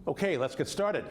Okay, let's get started.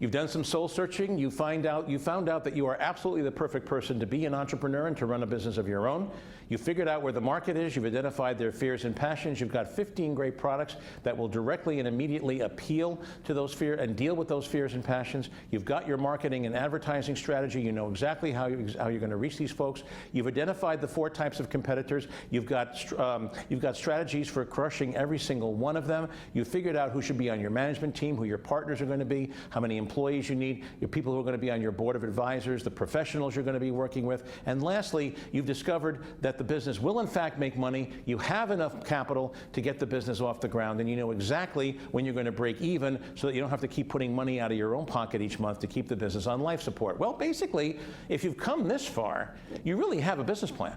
You've done some soul searching. You found out that you are absolutely the perfect person to be an entrepreneur and to run a business of your own. You figured out where the market is. You've identified their fears and passions. You've got 15 great products that will directly and immediately appeal to those fears and deal with those fears and passions. You've got your marketing and advertising strategy. You know exactly how you're going to reach these folks. You've identified the 4 types of competitors. You've got strategies for crushing every single one of them. You've figured out who should be on your management team, who your partners are going to be, how many employees you need, your people who are going to be on your board of advisors, the professionals you're going to be working with. And lastly, you've discovered that the business will in fact make money. You have enough capital to get the business off the ground, and you know exactly when you're going to break even so that you don't have to keep putting money out of your own pocket each month to keep the business on life support. Well, basically, if you've come this far, you really have a business plan.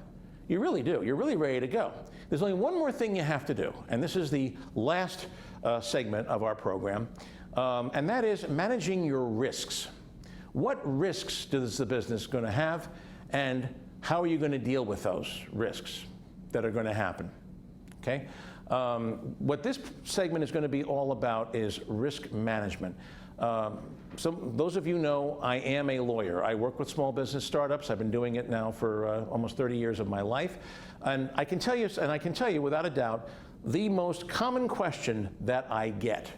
You really do. You're really ready to go. There's only one more thing you have to do, and this is the last segment of our program. And that is managing your risks. What risks is the business going to have, and how are you going to deal with those risks that are going to happen? Okay? What this segment is going to be all about is risk management. So those of you know I am a lawyer. I work with small business startups. I've been doing it now for almost 30 years of my life. And I can tell you without a doubt, the most common question that I get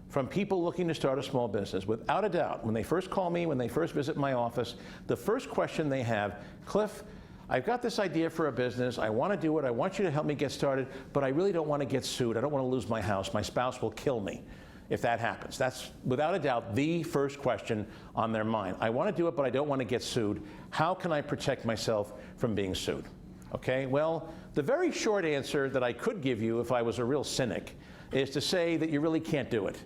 from people looking to start a small business, without a doubt, when they first call me, when they first visit my office, the first question they have, Cliff, I've got this idea for a business, I want to do it, I want you to help me get started, but I really don't want to get sued, I don't want to lose my house, my spouse will kill me if that happens. That's, without a doubt, the first question on their mind. I want to do it, but I don't want to get sued. How can I protect myself from being sued? Okay, well, the very short answer that I could give you if I was a real cynic is to say that you really can't do it.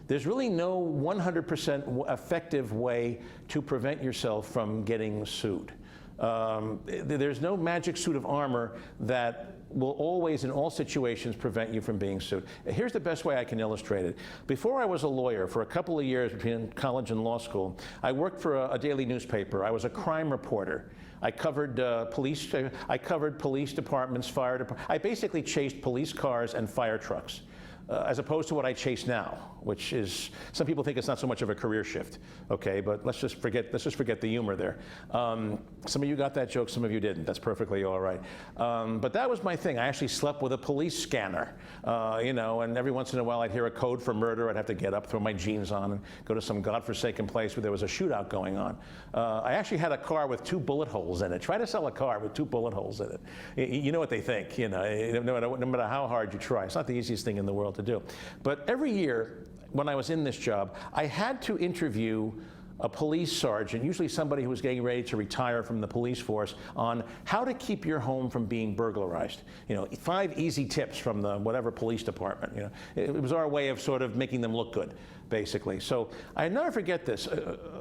There's really no 100% effective way to prevent yourself from getting sued. There's no magic suit of armor that will always, in all situations, prevent you from being sued. Here's the best way I can illustrate it. Before I was a lawyer, for a couple of years between college and law school, I worked for a daily newspaper. I was a crime reporter. I covered police departments, fire departments. I basically chased police cars and fire trucks. As opposed to what I chase now, which is, some people think it's not so much of a career shift, okay, but let's just forget the humor there. Some of you got that joke, some of you didn't. That's perfectly all right. But that was my thing. I actually slept with a police scanner, you know, and every once in a while I'd hear a code for murder. I'd have to get up, throw my jeans on, and go to some godforsaken place where there was a shootout going on. I actually had a car with 2 bullet holes in it. Try to sell a car with 2 bullet holes in it. You know what they think, you know, no matter how hard you try. It's not the easiest thing in the world to do. But every year, when I was in this job, I had to interview a police sergeant, usually somebody who was getting ready to retire from the police force, on how to keep your home from being burglarized. You know, 5 easy tips from the whatever police department. You know, it was our way of sort of making them look good, basically. So I never forget this.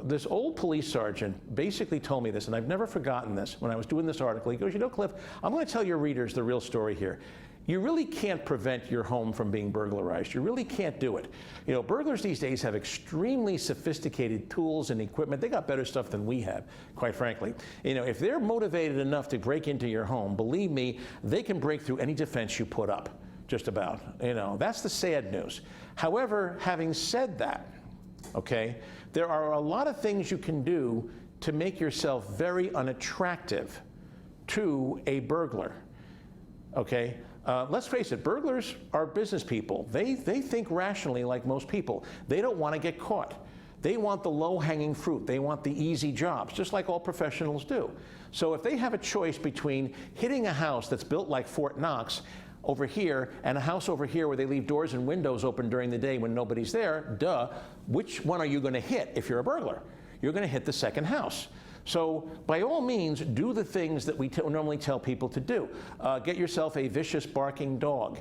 This old police sergeant basically told me this, and I've never forgotten this. When I was doing this article, he goes, you know, Cliff, I'm going to tell your readers the real story here. You really can't prevent your home from being burglarized. You really can't do it. You know, burglars these days have extremely sophisticated tools and equipment. They got better stuff than we have, quite frankly. You know, if they're motivated enough to break into your home, believe me, they can break through any defense you put up, just about. You know, that's the sad news. However, having said that, okay, there are a lot of things you can do to make yourself very unattractive to a burglar, okay? Let's face it, burglars are business people. They think rationally like most people. They don't want to get caught. They want the low-hanging fruit. They want the easy jobs, just like all professionals do. So if they have a choice between hitting a house that's built like Fort Knox over here and a house over here where they leave doors and windows open during the day when nobody's there, duh, which one are you going to hit if you're a burglar? You're going to hit the second house. So by all means, do the things that we normally tell people to do. Get yourself a vicious barking dog.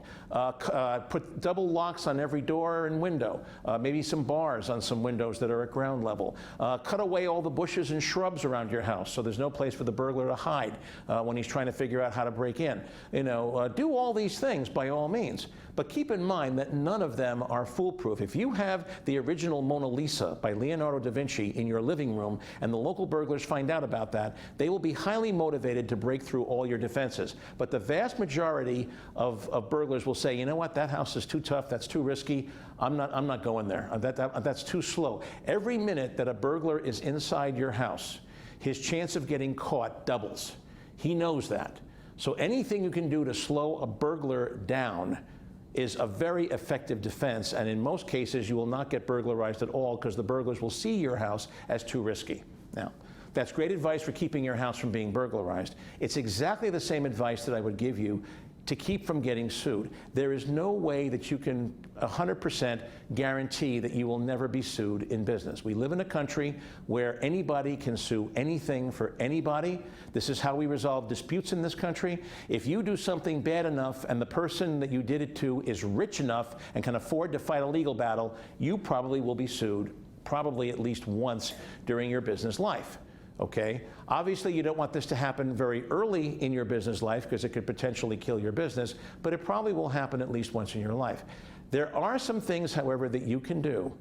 Put double locks on every door and window. Maybe some bars on some windows that are at ground level. Cut away all the bushes and shrubs around your house so there's no place for the burglar to hide when he's trying to figure out how to break in. You know, do all these things by all means. But keep in mind that none of them are foolproof. If you have the original Mona Lisa by Leonardo da Vinci in your living room and the local burglars find out about that, they will be highly motivated to break through all your defenses. But the vast majority of burglars will say, you know what, that house is too tough, that's too risky, I'm not going there, that's too slow. Every minute that a burglar is inside your house, his chance of getting caught doubles. He knows that. So anything you can do to slow a burglar down is a very effective defense, and in most cases you will not get burglarized at all because the burglars will see your house as too risky. Now, that's great advice for keeping your house from being burglarized. It's exactly the same advice that I would give you to keep from getting sued. There is no way that you can 100% guarantee that you will never be sued in business. We live in a country where anybody can sue anything for anybody. This is how we resolve disputes in this country. If you do something bad enough and the person that you did it to is rich enough and can afford to fight a legal battle, you probably will be sued, probably at least once during your business life. Okay? Obviously, you don't want this to happen very early in your business life because it could potentially kill your business, but it probably will happen at least once in your life. There are some things, however, that you can do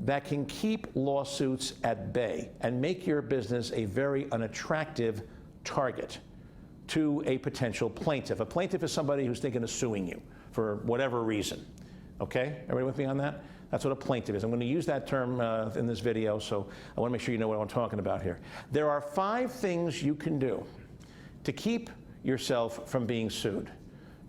that can keep lawsuits at bay and make your business a very unattractive target to a potential plaintiff. A plaintiff is somebody who's thinking of suing you for whatever reason. Okay? Everybody with me on that? That's what a plaintiff is. I'm going to use that term in this video, so I want to make sure you know what I'm talking about here. There are 5 things you can do to keep yourself from being sued.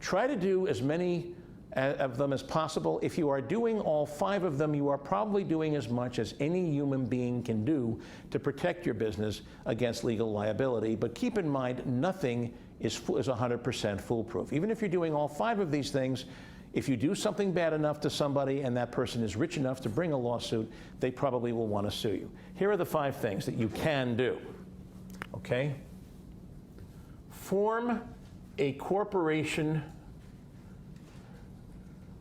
Try to do as many of them as possible. If you are doing all 5 of them, you are probably doing as much as any human being can do to protect your business against legal liability. But keep in mind, nothing is 100% foolproof. Even if you're doing all 5 of these things, if you do something bad enough to somebody and that person is rich enough to bring a lawsuit, they probably will want to sue you. Here are the 5 things that you can do. Okay? Form a corporation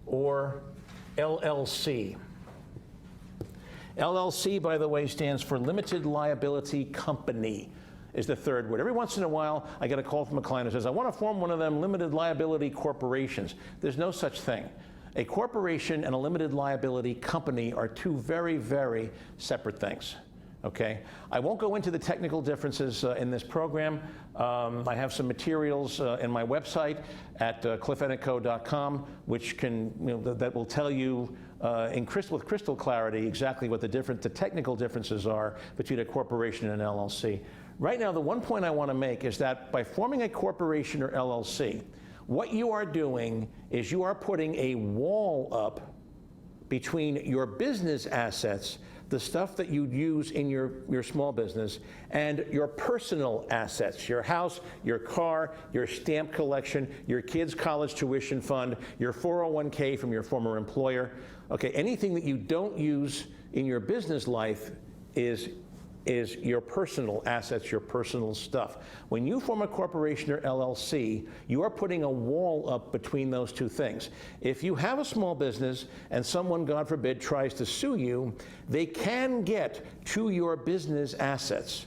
or LLC. LLC, by the way, stands for Limited Liability Company, is the 3rd word. Every once in a while, I get a call from a client who says, I want to form one of them limited liability corporations. There's no such thing. A corporation and a limited liability company are 2 very, very separate things. Okay? I won't go into the technical differences in this program. I have some materials in my website at cliffandco.com, which can, that will tell you with crystal clarity exactly what the technical differences are between a corporation and an LLC. Right now, the one point I want to make is that by forming a corporation or LLC, what you are doing is you are putting a wall up between your business assets, the stuff that you use in your small business, and your personal assets, your house, your car, your stamp collection, your kids' college tuition fund, your 401k from your former employer. Okay, anything that you don't use in your business life is your personal assets, your personal stuff. When you form a corporation or LLC, you are putting a wall up between those 2 things. If you have a small business and someone, God forbid, tries to sue you, they can get to your business assets.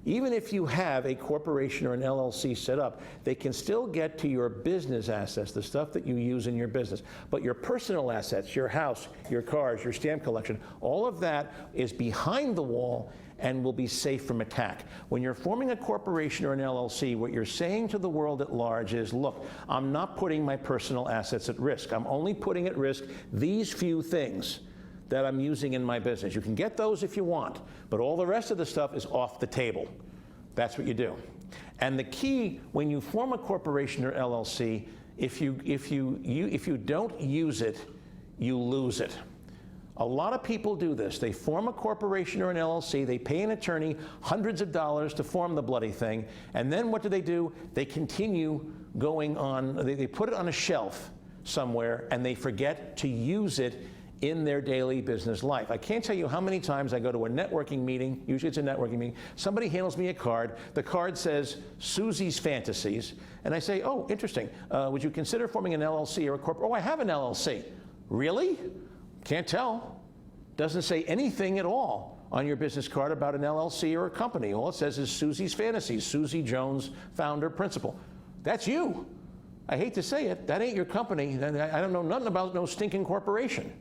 Even if you have a corporation or an LLC set up, they can still get to your business assets, the stuff that you use in your business. But your personal assets, your house, your cars, your stamp collection, all of that is behind the wall and will be safe from attack. When you're forming a corporation or an LLC, what you're saying to the world at large is, look, I'm not putting my personal assets at risk. I'm only putting at risk these few things that I'm using in my business. You can get those if you want, but all the rest of the stuff is off the table. That's what you do. And the key, when you form a corporation or LLC, if you don't use it, you lose it. A lot of people do this. They form a corporation or an LLC, they pay an attorney hundreds of dollars to form the bloody thing, and then what do? They continue going on, they put it on a shelf somewhere, and they forget to use it in their daily business life. I can't tell you how many times I go to a networking meeting, usually it's a networking meeting, somebody handles me a card, the card says, Susie's Fantasies, and I say, oh, interesting, would you consider forming an LLC or a corporate? Oh, I have an LLC. Really? Can't tell. Doesn't say anything at all on your business card about an LLC or a company. All it says is Susie's Fantasies, Susie Jones, founder, principal. That's you. I hate to say it, that ain't your company. I don't know nothing about no stinking corporation.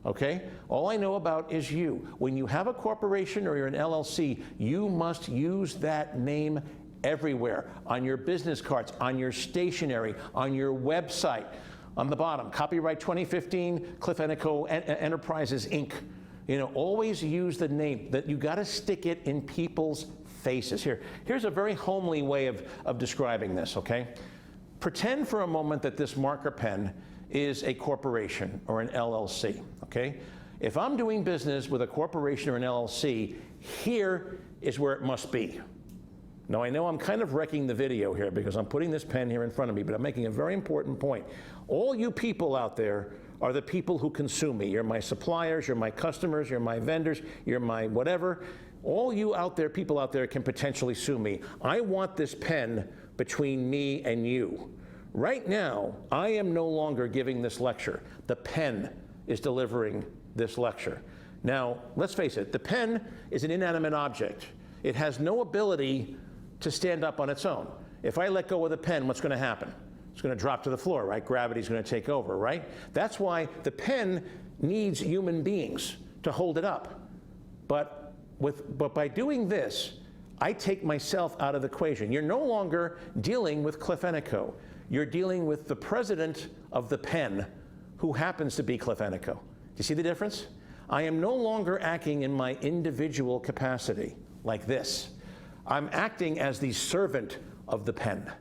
Okay? All I know about is you. When you have a corporation or you're an LLC, you must use that name everywhere. On your business cards, on your stationery, on your website. On the bottom, copyright 2015, Cliff Eneco Enterprises, Inc. You know, always use the name. That you got to stick it in people's faces. Here's a very homely way of describing this, okay? Pretend for a moment that this marker pen is a corporation or an LLC, okay? If I'm doing business with a corporation or an LLC, here is where it must be. Now, I know I'm kind of wrecking the video here because I'm putting this pen here in front of me, but I'm making a very important point. All you people out there are the people who consume me. You're my suppliers, you're my customers, you're my vendors, you're my whatever. All you out there, people out there can potentially sue me. I want this pen between me and you. Right now, I am no longer giving this lecture. The pen is delivering this lecture. Now, let's face it, the pen is an inanimate object. It has no ability to stand up on its own. If I let go of the pen, what's going to happen? It's going to drop to the floor, right? Gravity's going to take over, right? That's why the pen needs human beings to hold it up. But by doing this, I take myself out of the equation. You're no longer dealing with Cliff Eneco. You're dealing with the president of the pen, who happens to be Cliff Eneco. Do you see the difference? I am no longer acting in my individual capacity like this. I'm acting as the servant of the pen,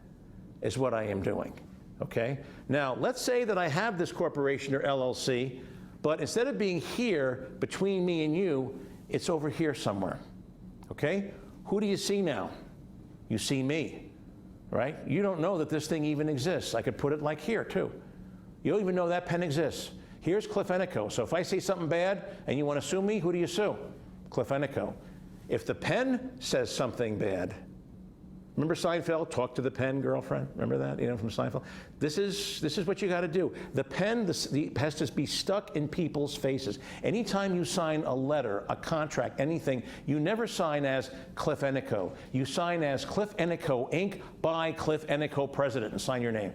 is what I am doing, okay? Now, let's say that I have this corporation or LLC, but instead of being here between me and you, it's over here somewhere, okay? Who do you see now? You see me, right? You don't know that this thing even exists. I could put it like here, too. You don't even know that pen exists. Here's Cliff Eneco. So if I say something bad and you want to sue me, who do you sue? Cliff Eneco. If the pen says something bad, remember Seinfeld, talk to the pen, girlfriend? Remember that, you know, from Seinfeld? This is what you got to do. The pen has to be stuck in people's faces. Anytime you sign a letter, a contract, anything, you never sign as Cliff Eneco. You sign as Cliff Eneco, Inc., by Cliff Eneco, President, and sign your name.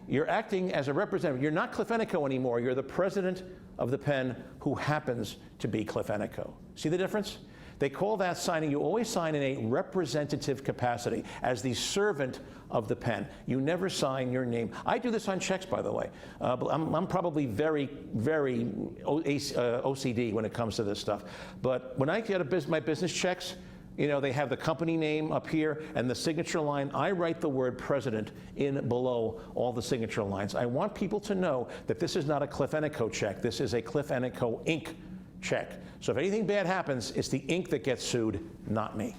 You're acting as a representative. You're not Cliff Eneco anymore. You're the president of the pen who happens to be Cliff Eneco. See the difference? They call that signing, you always sign in a representative capacity as the servant of the pen. You never sign your name. I do this on checks, by the way. I'm probably very, very OCD when it comes to this stuff. But when I get my business checks, you know, they have the company name up here and the signature line. I write the word president in below all the signature lines. I want people to know that this is not a Cliff Eneco check. This is a Cliff Eneco, Inc. check. So if anything bad happens, it's the Inc. that gets sued, not me.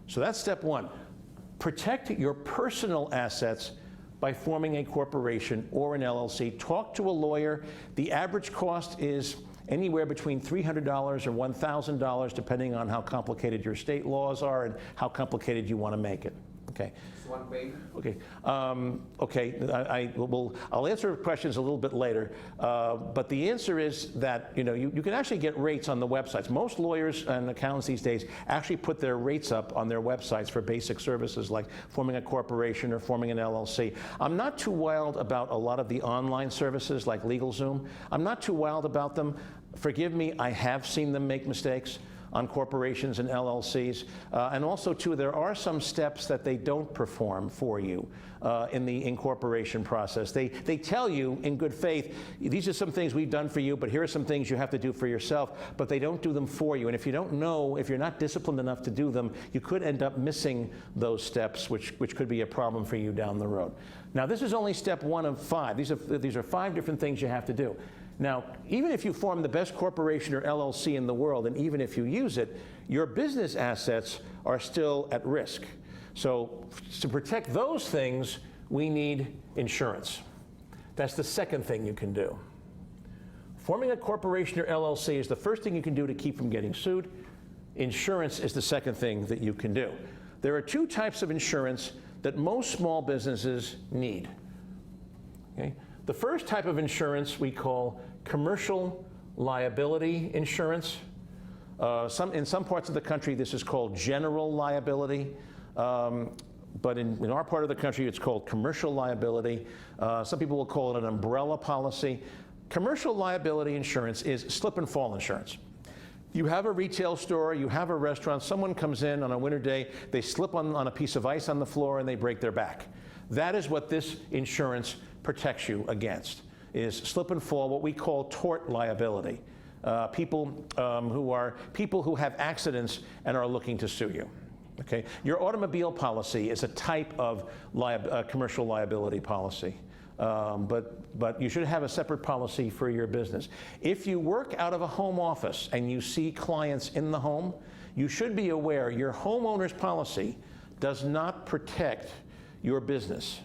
So that's step one. Protect your personal assets by forming a corporation or an LLC. Talk to a lawyer. The average cost is anywhere between $300 or $1,000, depending on how complicated your state laws are and how complicated you want to make it. Okay. Just one page. Okay. I'll answer questions a little bit later, but the answer is that you can actually get rates on the websites. Most lawyers and accountants these days actually put their rates up on their websites for basic services like forming a corporation or forming an LLC. I'm not too wild about a lot of the online services like LegalZoom. I'm not too wild about them. Forgive me, I have seen them make mistakes on corporations and LLCs. And also, too, there are some steps that they don't perform for you in the incorporation process. They tell you in good faith, these are some things we've done for you, but here are some things you have to do for yourself, but they don't do them for you. And if you don't know, if you're not disciplined enough to do them, you could end up missing those steps, which could be a problem for you down the road. Now, this is only step one of 5. These are 5 different things you have to do. Now, even if you form the best corporation or LLC in the world, and even if you use it, your business assets are still at risk. So to protect those things, we need insurance. That's the second thing you can do. Forming a corporation or LLC is the first thing you can do to keep from getting sued. Insurance is the second thing that you can do. There are 2 types of insurance that most small businesses need. Okay? The first type of insurance we call commercial liability insurance. In some parts of the country, this is called general liability. but in our part of the country, it's called commercial liability. Some people will call it an umbrella policy. Commercial liability insurance is slip and fall insurance. You have a retail store, you have a restaurant, someone comes in on a winter day, they slip on a piece of ice on the floor and they break their back. That is what this insurance protects you against, is slip and fall, what we call tort liability. People who have accidents and are looking to sue you. Okay? Your automobile policy is a type of commercial liability policy. But you should have a separate policy for your business. If you work out of a home office and you see clients in the home, you should be aware your homeowner's policy does not protect your business.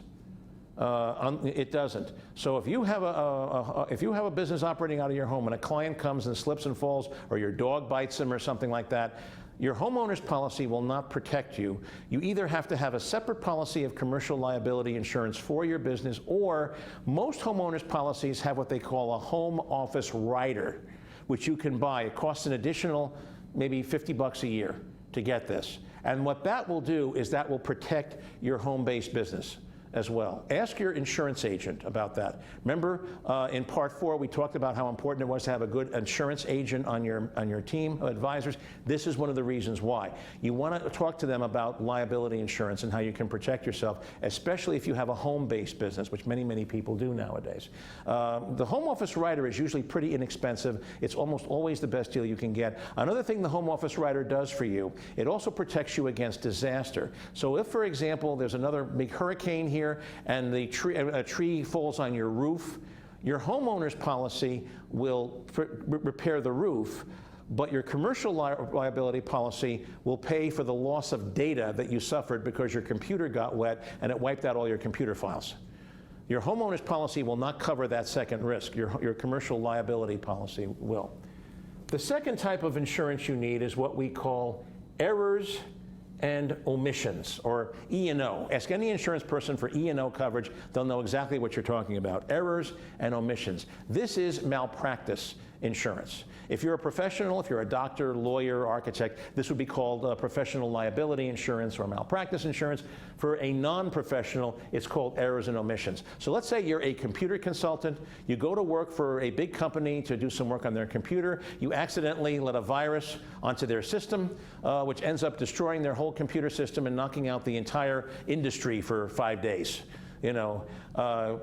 It doesn't. So if you have a business operating out of your home and a client comes and slips and falls, or your dog bites him or something like that, your homeowner's policy will not protect you. You either have to have a separate policy of commercial liability insurance for your business, or most homeowners' policies have what they call a home office rider, which you can buy. It costs an additional maybe $50 a year to get this. And what that will do is that will protect your home-based business as well. Ask your insurance agent about that. Remember, in part 4, we talked about how important it was to have a good insurance agent on your team of advisors. This is one of the reasons why. You want to talk to them about liability insurance and how you can protect yourself, especially if you have a home-based business, which many, many people do nowadays. The home office rider is usually pretty inexpensive. It's almost always the best deal you can get. Another thing the home office rider does for you, it also protects you against disaster. So if, for example, there's another big hurricane here, and a tree falls on your roof, your homeowner's policy will repair the roof, but your commercial liability policy will pay for the loss of data that you suffered because your computer got wet and it wiped out all your computer files. Your homeowner's policy will not cover that second risk. Your commercial liability policy will. The second type of insurance you need is what we call errors and omissions, or E&O. Ask any insurance person for E&O coverage, they'll know exactly what you're talking about. Errors and omissions. This is malpractice insurance. If you're a professional, if you're a doctor, lawyer, architect, this would be called professional liability insurance or malpractice insurance. For a non-professional, it's called errors and omissions. So let's say you're a computer consultant, you go to work for a big company to do some work on their computer, you accidentally let a virus onto their system, which ends up destroying their whole computer system and knocking out the entire industry for 5 days. You know,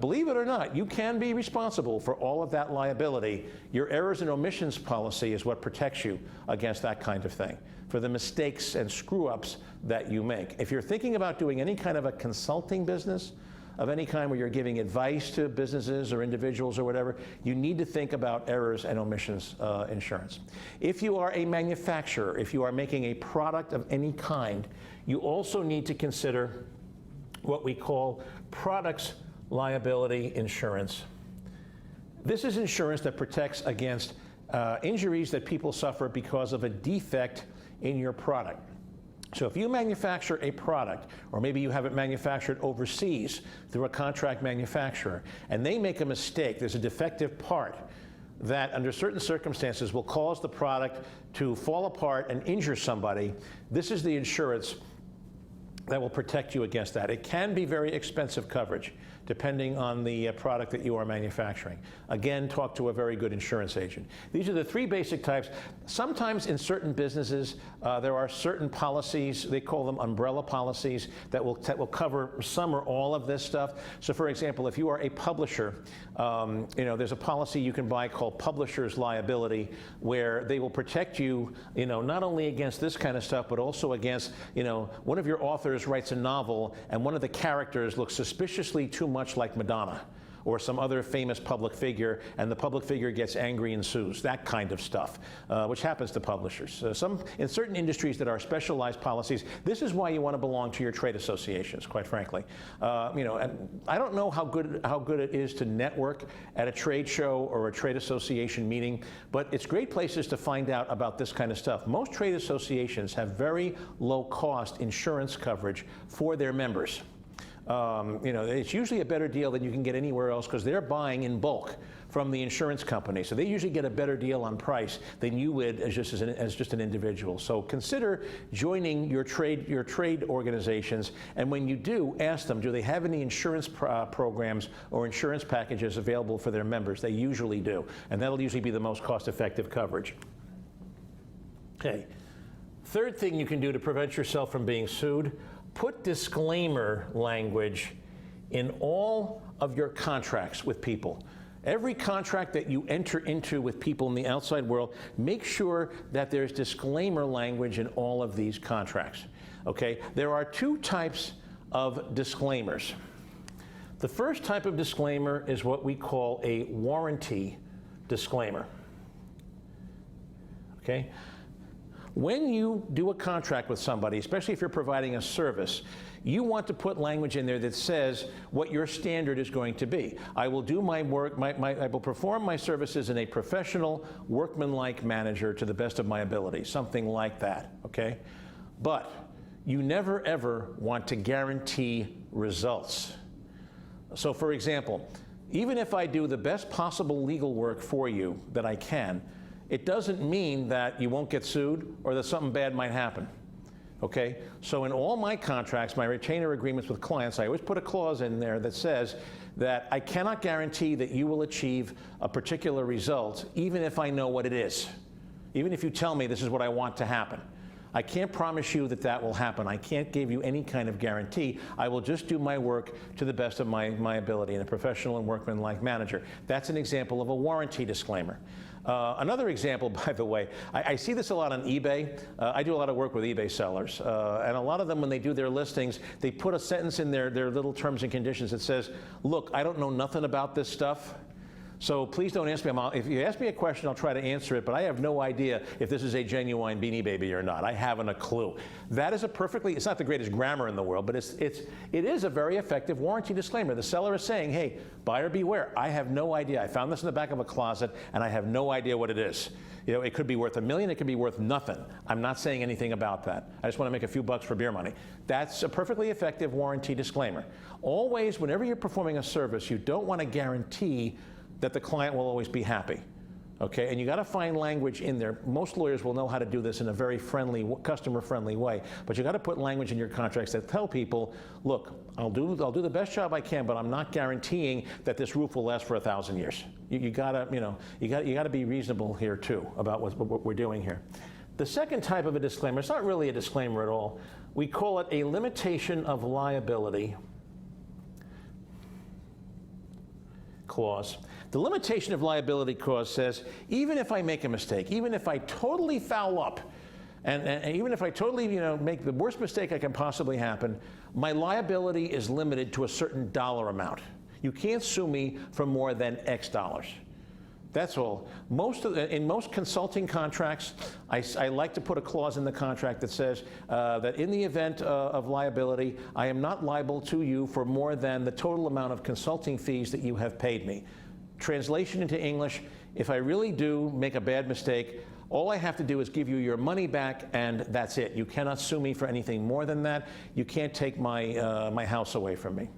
believe it or not, you can be responsible for all of that liability. Your errors and omissions policy is what protects you against that kind of thing, for the mistakes and screw-ups that you make. If you're thinking about doing any kind of a consulting business of any kind where you're giving advice to businesses or individuals or whatever, you need to think about errors and omissions insurance. If you are a manufacturer, if you are making a product of any kind, you also need to consider what we call products liability insurance. This is insurance that protects against injuries that people suffer because of a defect in your product. So if you manufacture a product, or maybe you have it manufactured overseas through a contract manufacturer, and they make a mistake, there's a defective part that under certain circumstances will cause the product to fall apart and injure somebody, this is the insurance that will protect you against that. It can be very expensive coverage depending on the product that you are manufacturing. Again, talk to a very good insurance agent. These are the 3 basic types. Sometimes in certain businesses, there are certain policies, they call them umbrella policies, that will cover some or all of this stuff. So for example, if you are a publisher, you know, there's a policy you can buy called publisher's liability, where they will protect you, you know, not only against this kind of stuff, but also against, you know, one of your authors writes a novel and one of the characters looks suspiciously too much like Madonna or some other famous public figure, and the public figure gets angry and sues, that kind of stuff, which happens to publishers. In certain industries that are specialized policies, this is why you want to belong to your trade associations, quite frankly. You know, and I don't know how good it is to network at a trade show or a trade association meeting, but it's great places to find out about this kind of stuff. Most trade associations have very low-cost insurance coverage for their members. You know, it's usually a better deal than you can get anywhere else because they're buying in bulk from the insurance company. So they usually get a better deal on price than you would as just an individual. So consider joining your trade organizations, and when you do, ask them, do they have any insurance programs or insurance packages available for their members? They usually do, and that'll usually be the most cost-effective coverage. Okay. Third thing you can do to prevent yourself from being sued, put disclaimer language in all of your contracts with people. Every contract that you enter into with people in the outside world, make sure that there's disclaimer language in all of these contracts. Okay? There are two types of disclaimers. The first type of disclaimer is what we call a warranty disclaimer. Okay? When you do a contract with somebody, especially if you're providing a service, you want to put language in there that says what your standard is going to be. I will do my work, I will perform my services in a professional, workmanlike manner to the best of my ability, something like that, okay? But you never ever want to guarantee results. So for example, even if I do the best possible legal work for you that I can, it doesn't mean that you won't get sued or that something bad might happen. Okay? So in all my contracts, my retainer agreements with clients, I always put a clause in there that says that I cannot guarantee that you will achieve a particular result, even if I know what it is. Even if you tell me this is what I want to happen. I can't promise you that that will happen. I can't give you any kind of guarantee. I will just do my work to the best of my ability in a professional and workmanlike manner. That's an example of a warranty disclaimer. Another example, by the way, I see this a lot on eBay. I do a lot of work with eBay sellers, and a lot of them, when they do their listings, they put a sentence in their little terms and conditions that says, look, I don't know nothing about this stuff, so please don't ask me. If you ask me a question, I'll try to answer it, but I have no idea if this is a genuine Beanie Baby or not. I haven't a clue. That is a perfectly, it's not the greatest grammar in the world, but it is a very effective warranty disclaimer. The seller is saying, hey, buyer beware. I have no idea. I found this in the back of a closet, and I have no idea what it is. You know, it could be worth $1 million, it could be worth nothing. I'm not saying anything about that. I just want to make a few bucks for beer money. That's a perfectly effective warranty disclaimer. Always, whenever you're performing a service, you don't want to guarantee that the client will always be happy, okay? And you got to find language in there. Most lawyers will know how to do this in a very friendly, customer-friendly way, but you got to put language in your contracts that tell people, look, I'll do the best job I can, but I'm not guaranteeing that this roof will last for 1,000 years. You got to be reasonable here too about what we're doing here. The second type of a disclaimer, it's not really a disclaimer at all. We call it a limitation of liability clause. The limitation of liability clause says, even if I make a mistake, even if I totally foul up, and even if I totally make the worst mistake I can possibly happen, my liability is limited to a certain dollar amount. You can't sue me for more than X dollars. That's all. In most consulting contracts, I like to put a clause in the contract that says that in the event of liability, I am not liable to you for more than the total amount of consulting fees that you have paid me. Translation into English, if I really do make a bad mistake, all I have to do is give you your money back, and that's it. You cannot sue me for anything more than that. You can't take my house away from me.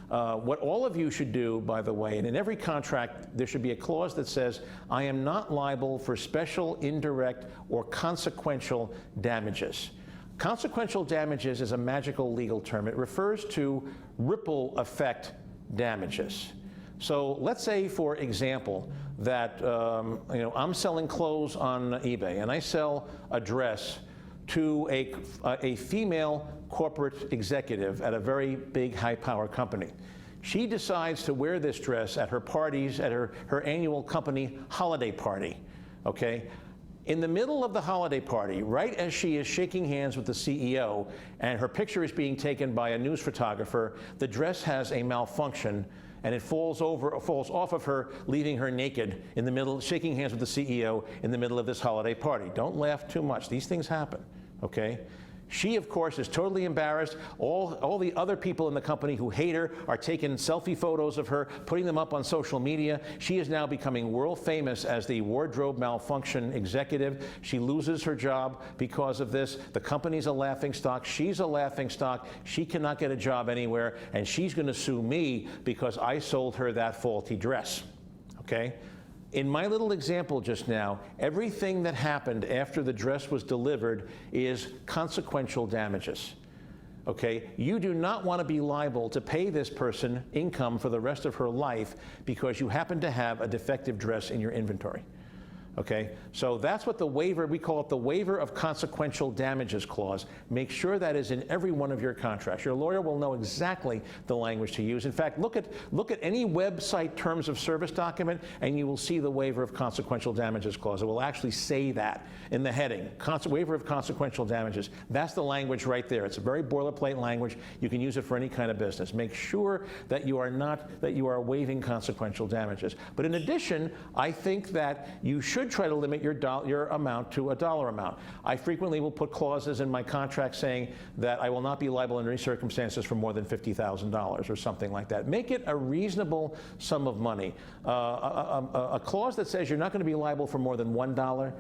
What all of you should do, by the way, and in every contract, there should be a clause that says, I am not liable for special, indirect, or consequential damages. Consequential damages is a magical legal term. It refers to ripple effect damages. So let's say, for example, that I'm selling clothes on eBay, and I sell a dress to a female corporate executive at a very big, high-power company. She decides to wear this dress at her parties, at her annual company holiday party, okay? In the middle of the holiday party, right as she is shaking hands with the CEO, and her picture is being taken by a news photographer, the dress has a malfunction, and it falls off of her, leaving her naked in the middle, shaking hands with the CEO in the middle of this holiday party. Don't laugh too much. These things happen, okay? She, of course, is totally embarrassed. All the other people in the company who hate her are taking selfie photos of her, putting them up on social media. She is now becoming world famous as the wardrobe malfunction executive. She loses her job because of this. The company's a laughingstock. She's a laughingstock. She cannot get a job anywhere, and she's going to sue me because I sold her that faulty dress. okay? In my little example just now, everything that happened after the dress was delivered is consequential damages. Okay, you do not want to be liable to pay this person income for the rest of her life because you happen to have a defective dress in your inventory. Okay, so that's what the waiver, we call it the waiver of consequential damages clause. Make sure that is in every one of your contracts. Your lawyer will know exactly the language to use. In fact, look at any website terms of service document and you will see the waiver of consequential damages clause. It will actually say that in the heading, waiver of consequential damages. That's the language right there. It's a very boilerplate language. You can use it for any kind of business. Make sure that you are waiving consequential damages. But in addition, I think that you should try to limit your amount to a dollar amount. I frequently will put clauses in my contract saying that I will not be liable in any circumstances for more than $50,000 or something like that. Make it a reasonable sum of money. A clause that says you're not going to be liable for more than $1,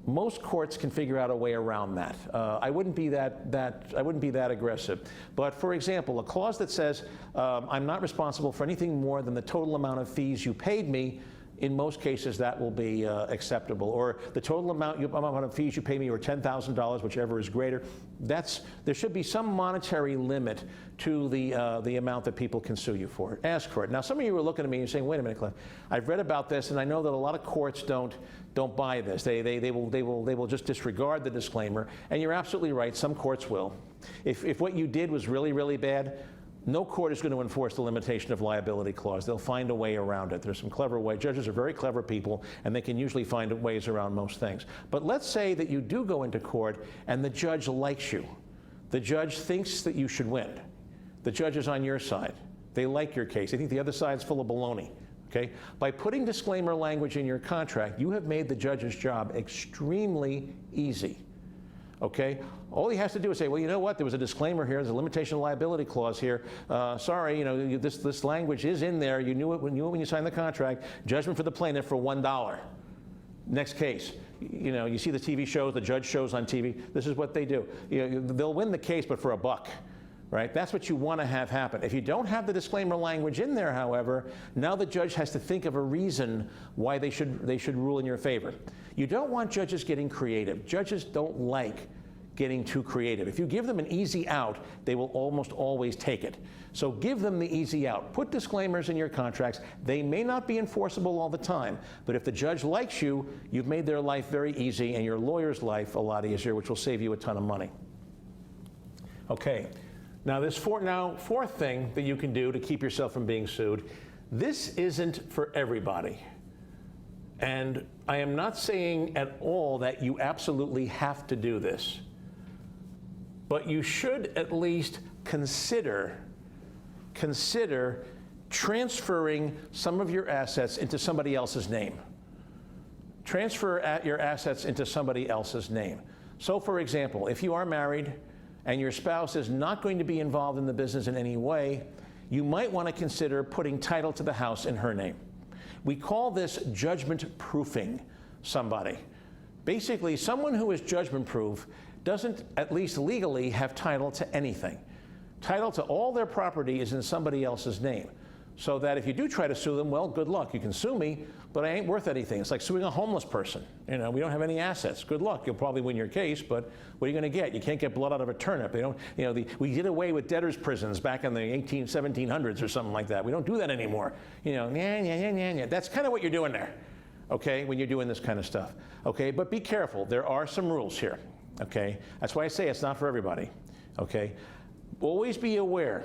most courts can figure out a way around that. I wouldn't be that aggressive. But for example, a clause that says I'm not responsible for anything more than the total amount of fees you paid me, in most cases that will be acceptable. Or the total amount of fees you pay me, or $10,000, whichever is greater. There should be some monetary limit to the amount that people can sue you for. Ask for it. Now, some of you are looking at me and saying, "Wait a minute, Cliff. I've read about this, and I know that a lot of courts don't buy this. They will just disregard the disclaimer." And you're absolutely right. Some courts will. If what you did was really, really bad, no court is going to enforce the limitation of liability clause. They'll find a way around it. There's some clever ways. Judges are very clever people, and they can usually find ways around most things. But let's say that you do go into court and the judge likes you. The judge thinks that you should win. The judge is on your side. They like your case. They think the other side's full of baloney. Okay? By putting disclaimer language in your contract, you have made the judge's job extremely easy. Okay? All he has to do is say, well, you know what? There was a disclaimer here. There's a limitation of liability clause here. Sorry, you know, this language is in there. You knew it when you signed the contract. Judgment for the plaintiff for $1. Next case. You know, you see the TV shows, the judge shows on TV. This is what they do. You know, they'll win the case, but for $1. Right? That's what you want to have happen. If you don't have the disclaimer language in there, however, now the judge has to think of a reason why they should rule in your favor. You don't want judges getting creative. Judges don't like getting too creative. If you give them an easy out, they will almost always take it. So give them the easy out. Put disclaimers in your contracts. They may not be enforceable all the time, but if the judge likes you, you've made their life very easy and your lawyer's life a lot easier, which will save you a ton of money. Okay. Now, this fourth thing that you can do to keep yourself from being sued, this isn't for everybody. And I am not saying at all that you absolutely have to do this. But you should at least consider transferring some of your assets into somebody else's name. Transfer your assets into somebody else's name. So, for example, if you are married and your spouse is not going to be involved in the business in any way, you might want to consider putting title to the house in her name. We call this judgment proofing somebody. Basically, someone who is judgment proof doesn't, at least legally, have title to anything. Title to all their property is in somebody else's name. So that if you do try to sue them, well, good luck. You can sue me, but I ain't worth anything. It's like suing a homeless person. You know, we don't have any assets. Good luck. You'll probably win your case, but what are you going to get? You can't get blood out of a turnip. They don't, you know, we did away with debtors' prisons back in the 1700s or something like that. We don't do that anymore. You know, that's kind of what you're doing there, okay, when you're doing this kind of stuff. Okay, but be careful. There are some rules here, okay? That's why I say it's not for everybody, okay? Always be aware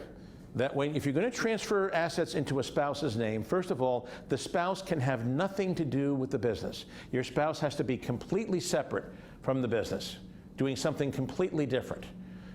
that if you're going to transfer assets into a spouse's name, first of all, the spouse can have nothing to do with the business. Your spouse has to be completely separate from the business, doing something completely different.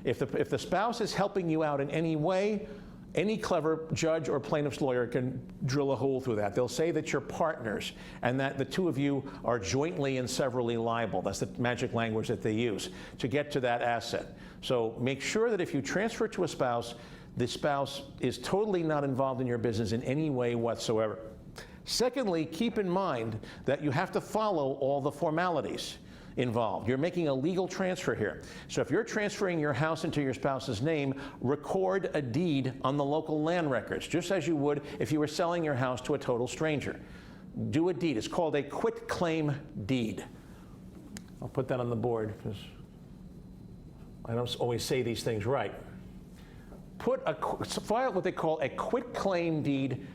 If the spouse is helping you out in any way, any clever judge or plaintiff's lawyer can drill a hole through that. They'll say that you're partners and that the two of you are jointly and severally liable. That's the magic language that they use to get to that asset. So make sure that if you transfer to a spouse, the spouse is totally not involved in your business in any way whatsoever. Secondly, keep in mind that you have to follow all the formalities involved. You're making a legal transfer here. So if you're transferring your house into your spouse's name, record a deed on the local land records, just as you would if you were selling your house to a total stranger. do a deed. It's called a quitclaim deed. I'll put that on the board because I don't always say these things right. File what they call a quitclaim deed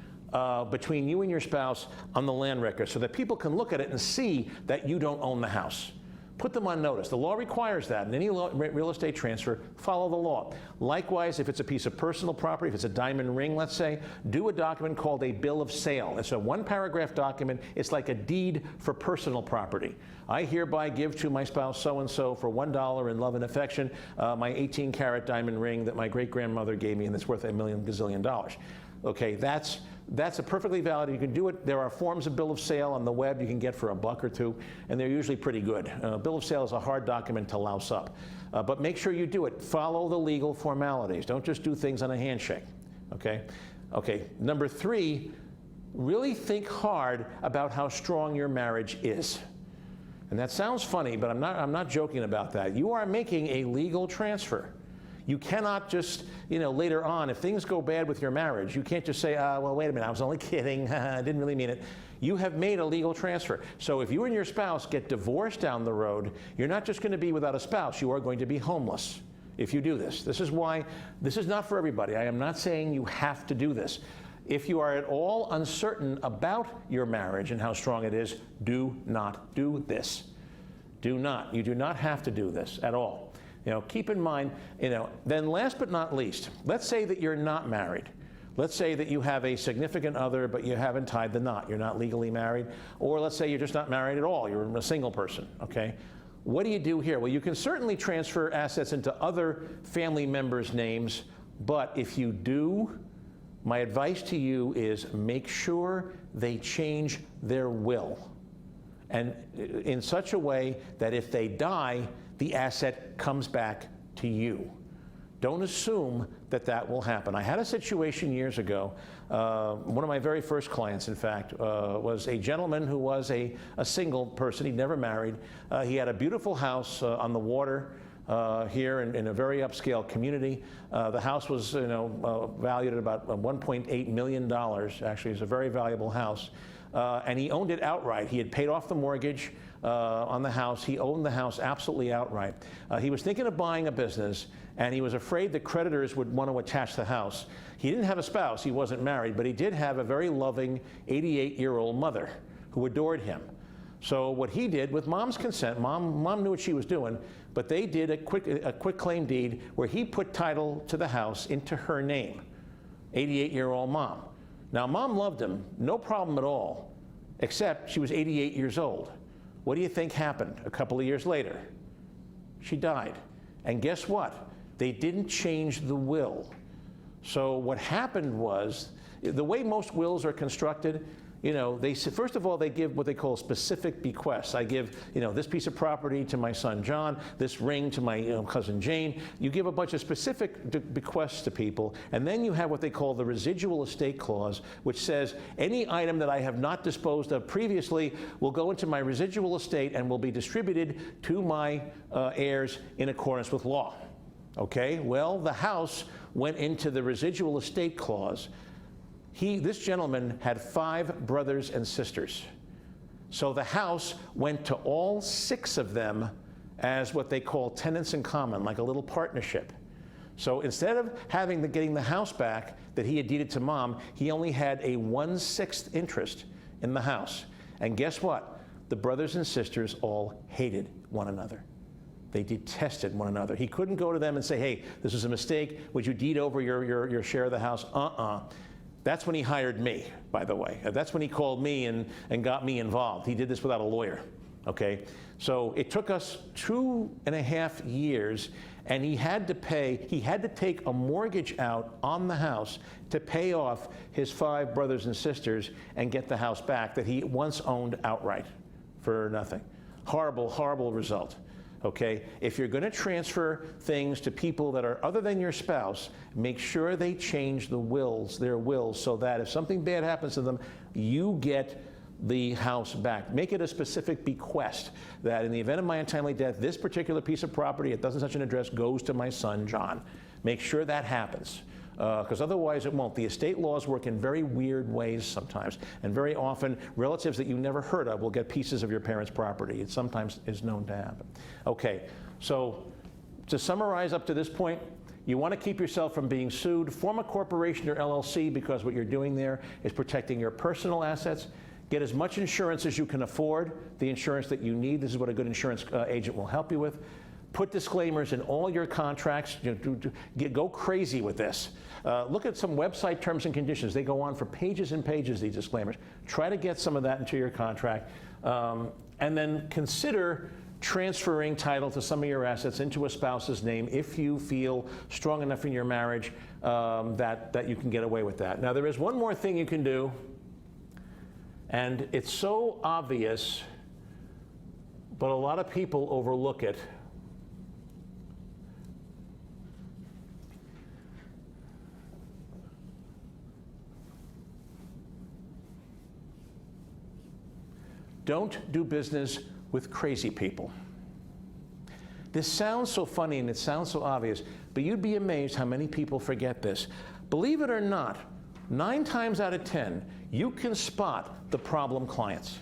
between you and your spouse on the land record so that people can look at it and see that you don't own the house. Put them on notice. The law requires that. In any real estate transfer, follow the law. Likewise, if it's a piece of personal property, if it's a diamond ring, let's say, do a document called a bill of sale. It's a one-paragraph document. It's like a deed for personal property. I hereby give to my spouse so-and-so for $1 in love and affection my 18-carat diamond ring that my great-grandmother gave me and that's worth $1 million gazillion. Okay, that's a perfectly valid. You can do it. There are forms of bill of sale on the web you can get for $1 or $2, and they're usually pretty good. Bill of sale is a hard document to louse up, but make sure you do it. Follow the legal formalities. Don't just do things on a handshake. Okay. Okay. Number 3, really think hard about how strong your marriage is. And that sounds funny, but I'm not joking about that. You are making a legal transfer. You cannot just, later on, if things go bad with your marriage, you can't just say, well, wait a minute, I was only kidding, I didn't really mean it. You have made a legal transfer. So if you and your spouse get divorced down the road, you're not just going to be without a spouse, you are going to be homeless if you do this. This is why, this is not for everybody. I am not saying you have to do this. If you are at all uncertain about your marriage and how strong it is, do not do this. Do not. You do not have to do this at all. Keep in mind, then last but not least, let's say that you're not married. Let's say that you have a significant other, but you haven't tied the knot. You're not legally married. Or let's say you're just not married at all. You're a single person, okay? What do you do here? Well, you can certainly transfer assets into other family members' names, but if you do, my advice to you is make sure they change their will. And in such a way that if they die, the asset comes back to you. Don't assume that that will happen. I had a situation years ago. One of my very first clients, in fact, was a gentleman who was a single person. He'd never married. He had a beautiful house on the water here in a very upscale community. The house was valued at about $1.8 million. Actually, it's a very valuable house. And he owned it outright. He had paid off the mortgage on the house. He owned the house absolutely outright. He was thinking of buying a business, and he was afraid that creditors would want to attach the house. He didn't have a spouse. He wasn't married, but he did have a very loving 88-year-old mother who adored him. So what he did, with Mom's consent, Mom knew what she was doing, but they did a quitclaim deed where he put title to the house into her name, 88-year-old Mom. Now, Mom loved him, no problem at all, except she was 88 years old. What do you think happened a couple of years later? She died. And guess what? They didn't change the will. So what happened was, the way most wills are constructed, first of all, they give what they call specific bequests. I give, this piece of property to my son John, this ring to my cousin Jane. You give a bunch of specific bequests to people, and then you have what they call the residual estate clause, which says any item that I have not disposed of previously will go into my residual estate and will be distributed to my heirs in accordance with law. Okay, well, the house went into the residual estate clause. This gentleman had 5 brothers and sisters. So the house went to all 6 of them as what they call tenants in common, like a little partnership. So instead of getting the house back that he had deeded to Mom, he only had a 1/6 interest in the house. And guess what? The brothers and sisters all hated one another. They detested one another. He couldn't go to them and say, hey, this is a mistake. Would you deed over your share of the house? That's when he hired me, by the way. That's when he called me and got me involved. He did this without a lawyer, okay? So it took us 2.5 years, and he had to take a mortgage out on the house to pay off his 5 brothers and sisters and get the house back that he once owned outright for nothing. Horrible, horrible result. Okay, if you're going to transfer things to people that are other than your spouse, make sure they change their wills, so that if something bad happens to them, you get the house back. Make it a specific bequest that in the event of my untimely death, this particular piece of property at such and such an address goes to my son John. Make sure that happens. because otherwise it won't. The estate laws work in very weird ways sometimes, and very often relatives that you never heard of will get pieces of your parents' property. It sometimes is known to happen. Okay, so to summarize up to this point, you want to keep yourself from being sued. Form a corporation or LLC, because what you're doing there is protecting your personal assets. Get as much insurance as you can afford, the insurance that you need. This is what a good insurance agent will help you with. Put disclaimers in all your contracts. Go crazy with this. Look at some website terms and conditions. They go on for pages and pages, these disclaimers. Try to get some of that into your contract. And then consider transferring title to some of your assets into a spouse's name if you feel strong enough in your marriage that you can get away with that. Now, there is one more thing you can do, and it's so obvious, but a lot of people overlook it. Don't do business with crazy people. This sounds so funny and it sounds so obvious, but you'd be amazed how many people forget this. Believe it or not, 9 times out of 10, you can spot the problem clients.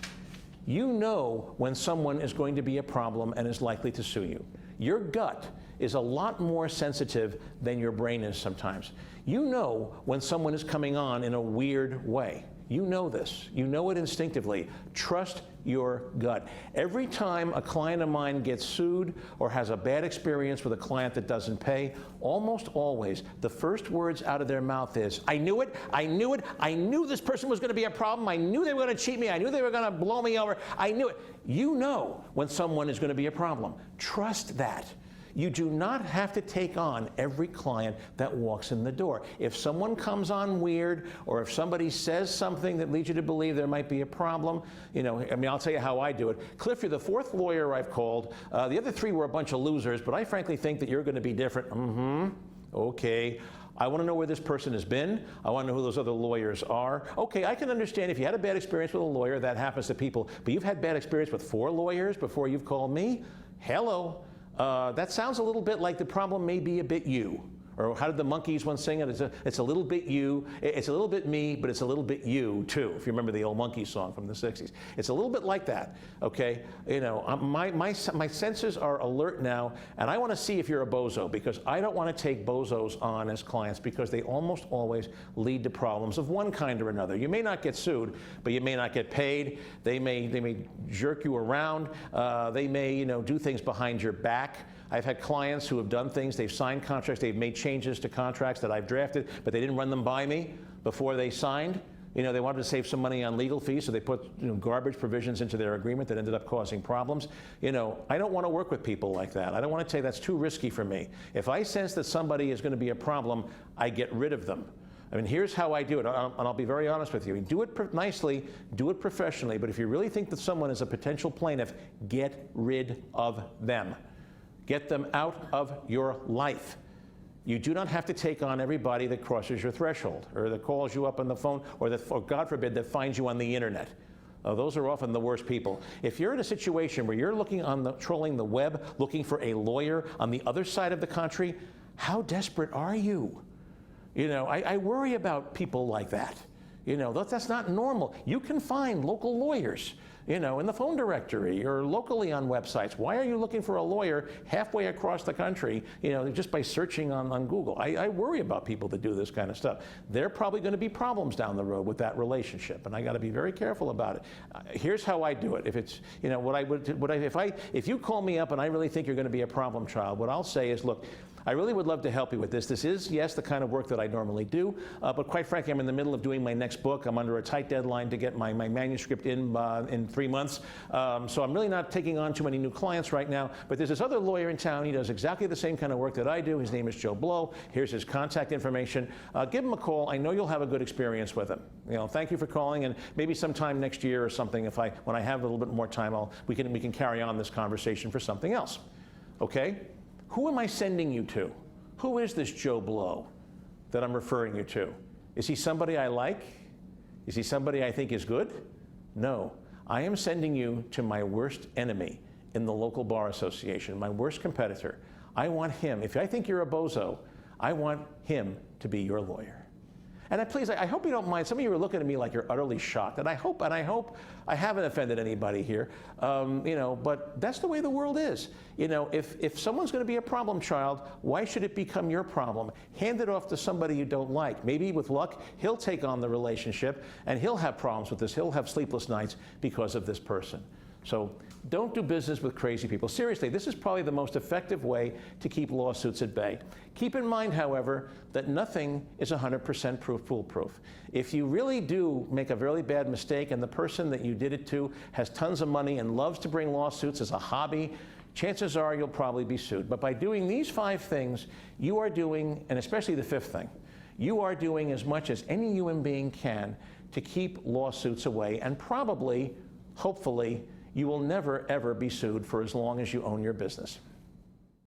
You know when someone is going to be a problem and is likely to sue you. Your gut is a lot more sensitive than your brain is sometimes. You know when someone is coming on in a weird way. You know this. You know it instinctively. Trust your gut. Every time a client of mine gets sued or has a bad experience with a client that doesn't pay, almost always the first words out of their mouth is, I knew it, I knew it, I knew this person was going to be a problem, I knew they were going to cheat me, I knew they were going to blow me over, I knew it. You know when someone is going to be a problem. Trust that. You do not have to take on every client that walks in the door. If someone comes on weird, or if somebody says something that leads you to believe there might be a problem, I'll tell you how I do it. Cliff, you're the 4th lawyer I've called. The other 3 were a bunch of losers, but I frankly think that you're going to be different. Okay. I want to know where this person has been. I want to know who those other lawyers are. Okay, I can understand if you had a bad experience with a lawyer, that happens to people, but you've had bad experience with 4 lawyers before you've called me? Hello. That sounds a little bit like the problem may be a bit you. Or how did the Monkees once sing it? It's a little bit you, it's a little bit me, but it's a little bit you too, if you remember the old Monkees song from the 60s. It's a little bit like that, okay? My senses are alert now, and I want to see if you're a bozo, because I don't want to take bozos on as clients, because they almost always lead to problems of one kind or another. You may not get sued, but you may not get paid. They may jerk you around. They may do things behind your back. I've had clients who have done things, they've signed contracts, they've made changes to contracts that I've drafted, but they didn't run them by me before they signed. They wanted to save some money on legal fees, so they put garbage provisions into their agreement that ended up causing problems. I don't want to work with people like that. I don't want to say that's too risky for me. If I sense that somebody is going to be a problem, I get rid of them. Here's how I do it, and I'll be very honest with you. Do it nicely, do it professionally, but if you really think that someone is a potential plaintiff, get rid of them. Get them out of your life. You do not have to take on everybody that crosses your threshold, or that calls you up on the phone, or God forbid, that finds you on the internet. Those are often the worst people. If you're in a situation where you're trolling the web, looking for a lawyer on the other side of the country, how desperate are you? I worry about people like that. That's not normal. You can find local lawyers, in the phone directory or locally on websites. Why are you looking for a lawyer halfway across the country, just by searching on Google? I worry about people that do this kind of stuff. There are probably going to be problems down the road with that relationship, and I got to be very careful about it. Here's how I do it. If it's, if you call me up and I really think you're going to be a problem child, what I'll say is, look, I really would love to help you with this. This is, yes, the kind of work that I normally do, but quite frankly, I'm in the middle of doing my next book. I'm under a tight deadline to get my manuscript in 3 months, so I'm really not taking on too many new clients right now, but there's this other lawyer in town. He does exactly the same kind of work that I do. His name is Joe Blow. Here's his contact information. Give him a call. I know you'll have a good experience with him. Thank you for calling, and maybe sometime next year or something, when I have a little bit more time, we can carry on this conversation for something else. Okay? Who am I sending you to? Who is this Joe Blow that I'm referring you to? Is he somebody I like? Is he somebody I think is good? No. I am sending you to my worst enemy in the local bar association, my worst competitor. I want him. If I think you're a bozo, I want him to be your lawyer. And please, I hope you don't mind. Some of you are looking at me like you're utterly shocked, and I hope I haven't offended anybody here. But that's the way the world is. If someone's going to be a problem child, why should it become your problem? Hand it off to somebody you don't like. Maybe with luck, he'll take on the relationship, and he'll have problems with this. He'll have sleepless nights because of this person. So don't do business with crazy people. Seriously, this is probably the most effective way to keep lawsuits at bay. Keep in mind, however, that nothing is 100% foolproof. If you really do make a really bad mistake and the person that you did it to has tons of money and loves to bring lawsuits as a hobby, chances are you'll probably be sued. But by doing these 5 things, you are doing, and especially the 5th thing, you are doing as much as any human being can to keep lawsuits away, and probably, hopefully, you will never, ever be sued for as long as you own your business.